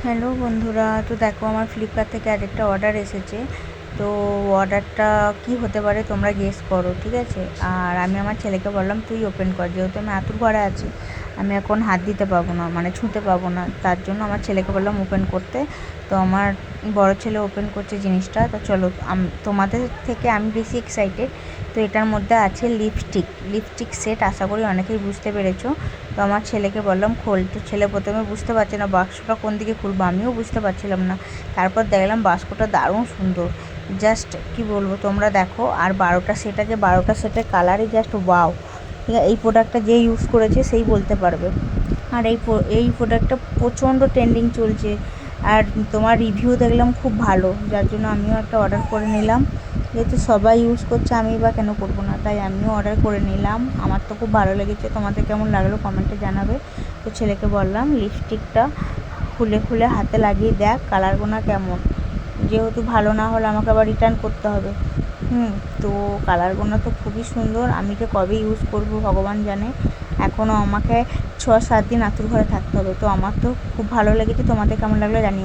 Hello বন্ধুরা, তো দেখো আমার ফ্লিপকার্ট থেকে আরেকটা অর্ডার এসেছে। তো অর্ডারটা কি হতে পারে তোমরা গেস করো, ঠিক আছে? আর আমি আমার ছেলেকে বললাম তুই ওপেন কর, যেহেতু আমি আতুর ঘরে আছি, আমি এখন হাত দিতে পাবো না, মানে ছুঁতে পাবো না, তার জন্য আমার ছেলেকে বললাম ওপেন করতে। তো আমার বড় ছেলে ওপেন করছে জিনিসটা। তো চলো, তোমাদের থেকে আমি বেশি এক্সাইটেড। তো এটার মধ্যে আছে লিপস্টিক সেট, আশা করি অনেকেই বুঝতে পেরেছো। তো আমার ছেলেকে বললাম খোল। তো ছেলে প্রথমে বুঝতে পারছে না বাক্সটা কোন দিকে খুলবো, আমিও বুঝতে পারছিলাম না। তারপর দেখলাম বাক্সটা দারুণ সুন্দর, জাস্ট কি বলবো, তোমরা দেখো। আর 12টা সেট আছে, 12টা সেটের কালারই জাস্ট ওয়াও। ঠিক আছে, এই প্রোডাক্টটা যে ইউজ করেছে সেই বলতে পারবে। আর এই প্রোডাক্টটা প্রচণ্ড ট্রেন্ডিং চলছে, আর তোমার রিভিউ দেখলাম খুব ভালো, যার জন্য আমিও একটা অর্ডার করে নিলাম। যেহেতু সবাই ইউজ করছে, আমি বা কেন করবো না, তাই আমিও অর্ডার করে নিলাম। আমার তো খুব ভালো লেগেছে, তোমাদের কেমন লাগলো কমেন্টে জানাবে। তো ছেলেকে বললাম লিপস্টিকটা খুলে খুলে হাতে লাগিয়ে দেখ কালারগুলো কেমন, যেহেতু ভালো না হলে আমাকে আবার রিটার্ন করতে হবে। তো কালারগুলো তো খুবই সুন্দর, আমি যে কবে ইউজ করব ভগবান জানে। এখনও আমাকে 6-7 দিন আতুর ঘরে থাকতে হবে। তো আমার তো খুব ভালো লেগেছে, তোমাদের কেমন লাগলো জানিও।